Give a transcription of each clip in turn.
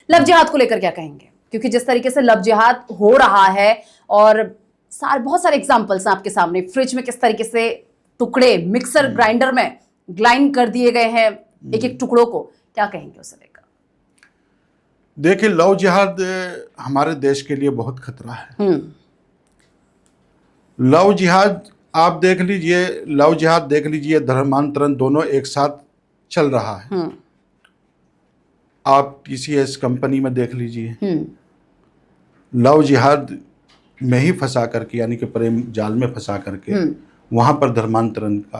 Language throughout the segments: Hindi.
लव जिहाद को लेकर क्या कहेंगे? क्योंकि जिस तरीके से लव जिहाद हो रहा है और बहुत सारे एग्जाम्पल्स हैं आपके सामने, फ्रिज में किस तरीके से टुकड़े मिक्सर ग्राइंडर में ग्राइंड कर दिए गए हैं एक एक टुकड़ों को, क्या कहेंगे उसे लेकर? देखिए, लव जिहाद हमारे देश के लिए बहुत खतरा है। लव जिहाद आप देख लीजिए, लव जिहाद देख लीजिए, धर्मांतरण दोनों एक साथ चल रहा है। आप TCS कंपनी में देख लीजिए, लव जिहाद में ही फंसा करके, यानी कि प्रेम जाल में फंसा करके वहां पर धर्मांतरण का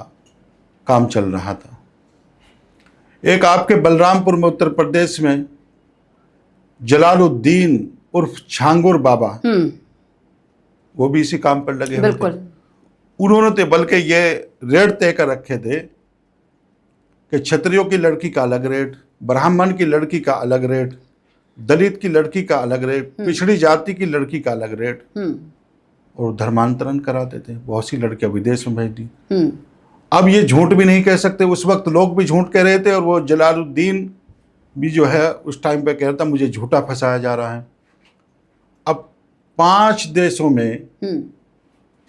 काम चल रहा था। एक आपके बलरामपुर में उत्तर प्रदेश में जलालुद्दीन उर्फ छांगुर बाबा, वो भी इसी काम पर लगे हुए थे। उन्होंने तो बल्कि ये रेट तय कर रखे थे कि क्षत्रियों की लड़की का अलग रेट, ब्राह्मण की लड़की का अलग रेट, दलित की लड़की का अलग रेट, पिछड़ी जाति की लड़की का अलग रेट, और धर्मांतरण कराते थे। बहुत सी लड़कियां विदेश में भेज दी। अब ये झूठ भी नहीं कह सकते, उस वक्त लोग भी झूठ कह रहे थे, और वो जलालुद्दीन भी जो है उस टाइम पे कह रहा था मुझे झूठा फंसाया जा रहा है। अब 5 देशों में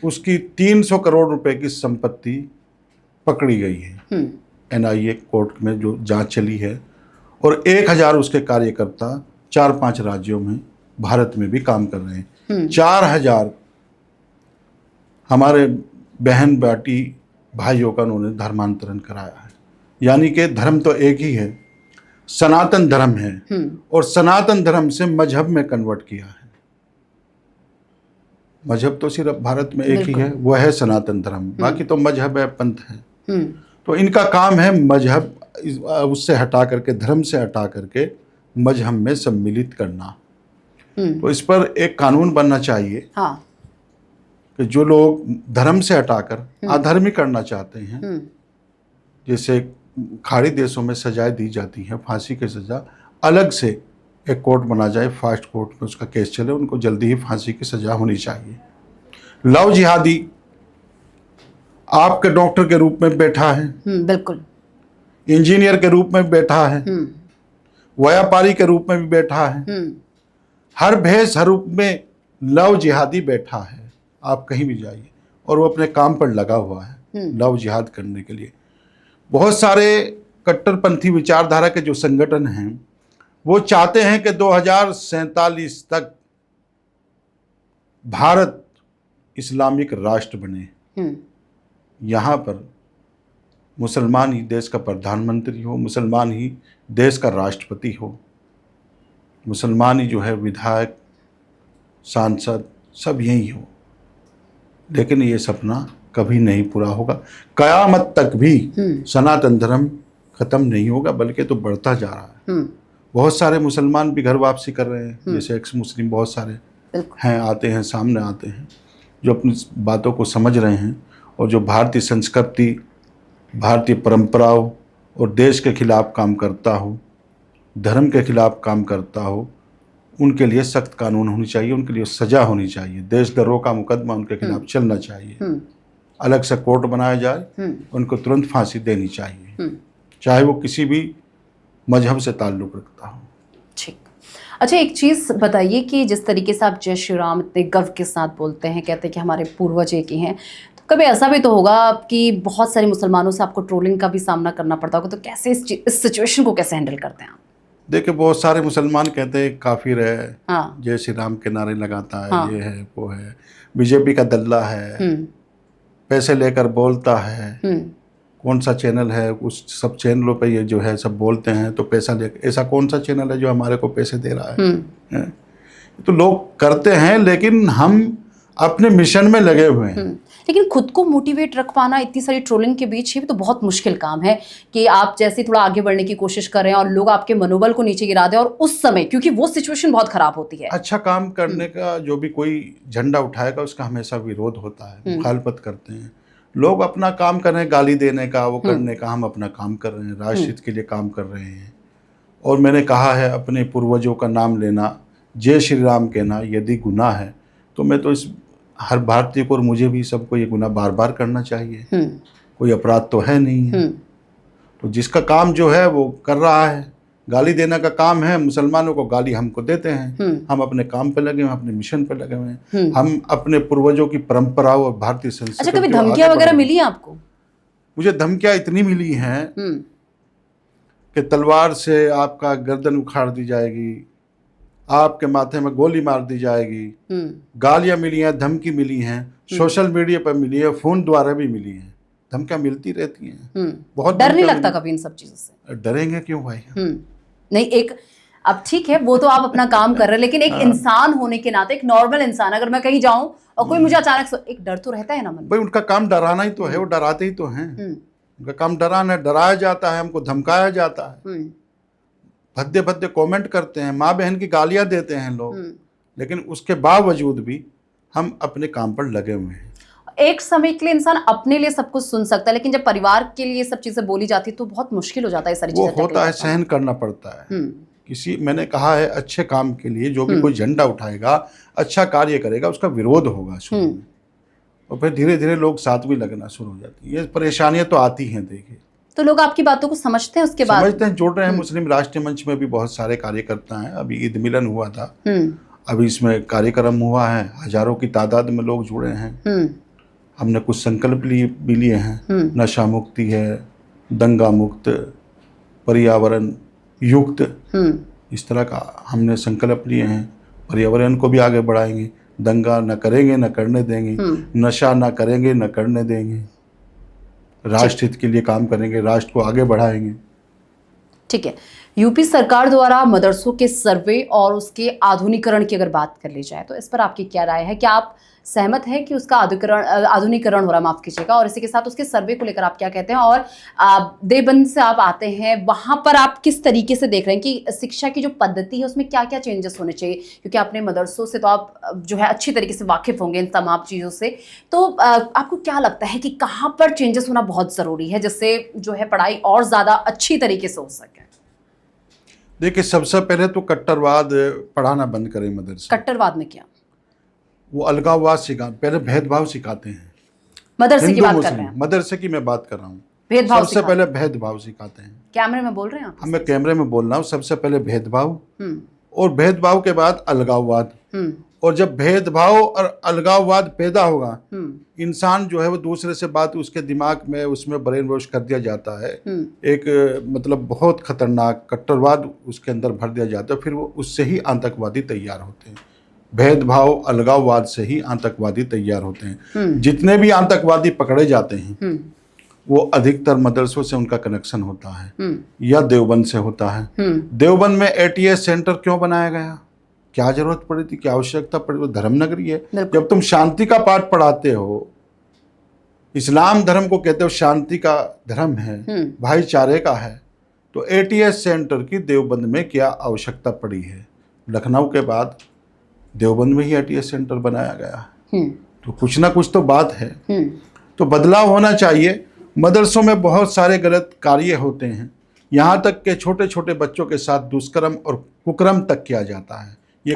उसकी 300 करोड़ रुपए की संपत्ति पकड़ी गई है। NIA कोर्ट में जो जांच चली है, और 1000 उसके कार्यकर्ता 4-5 राज्यों में, भारत में भी काम कर रहे हैं। 4000 हमारे बहन बेटी भाइयों का उन्होंने धर्मांतरण कराया है। यानी कि धर्म तो एक ही है, सनातन धर्म है, और सनातन धर्म से मजहब में कन्वर्ट किया है। मजहब तो सिर्फ भारत में एक ही है, वो है सनातन धर्म, बाकी तो मजहब है, पंथ है। तो इनका काम है मजहब उससे हटा करके, धर्म से हटा करके मजहब में सम्मिलित करना। तो इस पर एक कानून बनना चाहिए। हाँ। कि जो लोग धर्म से हटाकर अधर्मी करना चाहते हैं, जैसे खाड़ी देशों में सजाएं दी जाती हैं, फांसी की सजा, अलग से एक कोर्ट बना जाए, फास्ट कोर्ट में उसका केस चले, उनको जल्दी ही फांसी की सजा होनी चाहिए। लव जिहादी आपके डॉक्टर के रूप में बैठा है, बिल्कुल, इंजीनियर के रूप में बैठा है, व्यापारी के रूप में भी बैठा है, हर भेष हर रूप में लव जिहादी बैठा है। आप कहीं भी जाइए, और वो अपने काम पर लगा हुआ है लव जिहाद करने के लिए। बहुत सारे कट्टरपंथी विचारधारा के जो संगठन हैं, वो चाहते हैं कि 2047 तक भारत इस्लामिक राष्ट्र बने। यहाँ पर मुसलमान ही देश का प्रधानमंत्री हो, मुसलमान ही देश का राष्ट्रपति हो, मुसलमान ही जो है विधायक, सांसद, सब यही हो। लेकिन ये सपना कभी नहीं पूरा होगा। कयामत तक भी सनातन धर्म खत्म नहीं होगा, बल्कि तो बढ़ता जा रहा है। बहुत सारे मुसलमान भी घर वापसी कर रहे हैं, जैसे एक्स मुस्लिम बहुत सारे हैं, आते हैं, सामने आते हैं, जो अपनी बातों को समझ रहे हैं, और जो भारतीय संस्कृति, भारतीय परंपराओं और देश के खिलाफ काम करता हो, धर्म के खिलाफ काम करता हो, उनके लिए सख्त कानून होनी चाहिए, उनके लिए सजा होनी चाहिए, देशद्रोह का मुकदमा उनके खिलाफ चलना चाहिए, अलग से कोर्ट बनाया जाए, उनको तुरंत फांसी देनी चाहिए, चाहे वो किसी भी मजहब से ताल्लुक़ रखता हो। ठीक। अच्छा, एक चीज़ बताइए कि जिस तरीके से आप जय श्री राम इतने गर्व के साथ बोलते हैं, कहते हैं कि हमारे पूर्वज एक ही हैं, तो कभी ऐसा भी तो होगा कि बहुत सारे मुसलमानों से आपको ट्रोलिंग का भी सामना करना पड़ता होगा, तो कैसे इस सिचुएशन को कैसे हैंडल करते हैं आप? देखिए, बहुत सारे मुसलमान कहते हैं काफिर है, हाँ। जय श्री राम के नारे लगाता है, हाँ। ये है वो है, बीजेपी का दल्ला है, पैसे लेकर बोलता है, कौन सा चैनल है, उस सब चैनलों पे ये जो है सब बोलते हैं, तो पैसा लेकर, ऐसा कौन सा चैनल है जो हमारे को पैसे दे रहा है? तो लोग करते हैं, लेकिन हम अपने मिशन में लगे हुए हैं। लेकिन खुद को मोटिवेट रख पाना इतनी सारी ट्रोलिंग के बीच ही तो बहुत मुश्किल काम है, कि आप जैसे थोड़ा आगे बढ़ने की कोशिश कर रहे हैं और लोग आपके मनोबल को नीचे गिरा दें, और उस समय क्योंकि वो सिचुएशन बहुत खराब होती है। अच्छा काम करने का जो भी कोई झंडा उठाएगा उसका हमेशा विरोध होता है, मुखालफत करते हैं लोग। अपना काम कर रहे हैं, गाली देने का, वो करने का, हम अपना काम कर रहे हैं, राष्ट्र के लिए काम कर रहे हैं। और मैंने कहा है, अपने पूर्वजों का नाम लेना, जय श्री राम कहना यदि गुनाह है, तो मैं तो इस हर भारतीय को और मुझे भी सबको ये गुनाह बार बार करना चाहिए। कोई अपराध तो है नहीं है। तो जिसका काम जो है वो कर रहा है, गाली देने का काम है मुसलमानों को, गाली हमको देते हैं। हम अपने काम पे लगे हुए हैं, अपने मिशन पे लगे हुए हैं, हम अपने पूर्वजों की परंपराओं और भारतीय अच्छा, संस्कृति कभी को आगे धमकियां वगैरह बढ़ाने- मिली हैं आपको? मुझे धमकियां इतनी मिली हैं कि तलवार से आपका गर्दन उखाड़ दी जाएगी, आपके माथे में गोली मार दी जाएगी, गालियां मिली हैं, धमकी मिली हैं, सोशल मीडिया पर मिली है, फोन द्वारा भी मिली है, धमकियां मिलती रहती हैं। बहुत डर नहीं धमकियां लगता कभी इन सब चीजों से? डरेंगे क्यों भाई? नहीं, एक अब ठीक है, वो तो आप अपना काम कर रहे हैं, लेकिन एक इंसान होने के नाते, एक नॉर्मल इंसान, अगर मैं कहीं जाऊं और कोई मुझे अचानक से, एक डर तो रहता है ना मन में। भाई उनका काम डराना ही तो है, वो डराते ही तो हैं। उनका काम डराना है, डराया जाता है, हमको धमकाया जाता है, भद्दे भद्दे कमेंट करते हैं, माँ बहन की गालियां देते हैं लोग, लेकिन उसके बावजूद भी हम अपने काम पर लगे हुए हैं। एक समय के लिए इंसान अपने लिए सब कुछ सुन सकता है, लेकिन जब परिवार के लिए सब चीजें बोली जाती है तो बहुत मुश्किल हो जाता है सारी वो चीजें होता है, सहन करना पड़ता है। किसी, मैंने कहा है, अच्छे काम के लिए जो भी कोई झंडा उठाएगा, अच्छा कार्य करेगा, उसका विरोध होगा शुरू में, और फिर धीरे धीरे लोग साथ भी लगना शुरू हो जाती है। ये परेशानियां तो आती हैं, देखिए। तो लोग आपकी बातों को समझते हैं, उसके बाद समझते हैं, जुड़ रहे हैं। मुस्लिम राष्ट्रीय मंच में भी बहुत सारे कार्यकर्ता हैं। अभी ईद मिलन हुआ था, अभी इसमें कार्यक्रम हुआ है, हजारों की तादाद में लोग जुड़े हैं। हमने कुछ संकल्प भी लिए हैं, नशा मुक्ति है, दंगा मुक्त, पर्यावरण युक्त, इस तरह का हमने संकल्प लिए हैं। पर्यावरण को भी आगे बढ़ाएंगे, दंगा न करेंगे, न करने देंगे, नशा न करेंगे, न करने देंगे, राष्ट्र हित के लिए काम करेंगे, राष्ट्र को आगे बढ़ाएंगे। ठीक है। यूपी सरकार द्वारा मदरसों के सर्वे और उसके आधुनिकीकरण की अगर बात कर ली जाए तो इस पर आपकी क्या राय है? क्या आप सहमत हैं कि उसका आधुनिकीकरण हो रहा, माफ कीजिएगा, और इसी के साथ उसके सर्वे को लेकर आप क्या कहते हैं? और देवबंद से आप आते हैं, वहां पर आप किस तरीके से देख रहे हैं कि शिक्षा की जो पद्धति है उसमें क्या क्या चेंजेस होने चाहिए? क्योंकि अपने मदरसों से तो आप जो है अच्छी तरीके से वाकिफ होंगे इन तमाम चीज़ों से, तो आपको क्या लगता है कि कहाँ पर चेंजेस होना बहुत ज़रूरी है जिससे जो है पढ़ाई और ज़्यादा अच्छी तरीके से हो सके? देखिए, सबसे पहले तो कट्टरवाद पढ़ाना बंद करें मदरसे। कट्टरवाद में क्या? वो अलगाववाद पहले भेदभाव सिखाते हैं। मदरसे की बात कर रहे हैं? मदरसे की मैं बात कर रहा हूँ। भेदभाव सबसे पहले भेदभाव सिखाते हैं। कैमरे में बोल रहे हैं आप? मैं कैमरे में बोल रहा हूँ। सबसे पहले भेदभाव, और भेदभाव के बाद अलगाववाद, और जब भेदभाव और अलगाववाद पैदा होगा, इंसान जो है वो दूसरे से बात, उसके दिमाग में उसमें ब्रेन वॉश कर दिया जाता है, एक मतलब बहुत खतरनाक कट्टरवाद उसके अंदर भर दिया जाता है, फिर वो उससे ही आतंकवादी तैयार होते हैं। भेदभाव अलगाववाद से ही आतंकवादी तैयार होते हैं। जितने भी आतंकवादी पकड़े जाते हैं वो अधिकतर मदरसों से उनका कनेक्शन होता है या देवबंद से होता है। देवबंद में ATS सेंटर क्यों बनाया गया? क्या जरूरत पड़ी थी, क्या आवश्यकता पड़ी? वो धर्म नगरी है। जब तुम शांति का पाठ पढ़ाते हो, इस्लाम धर्म को कहते हो शांति का धर्म है, भाईचारे का है, तो ATS सेंटर की देवबंद में क्या आवश्यकता पड़ी है? लखनऊ के बाद देवबंद में ही ATS सेंटर बनाया गया। तो कुछ ना कुछ तो बात है। तो बदलाव होना चाहिए। मदरसों में बहुत सारे गलत कार्य होते हैं, यहाँ तक के छोटे छोटे बच्चों के साथ दुष्कर्म और कुकर्म तक किया जाता है। ये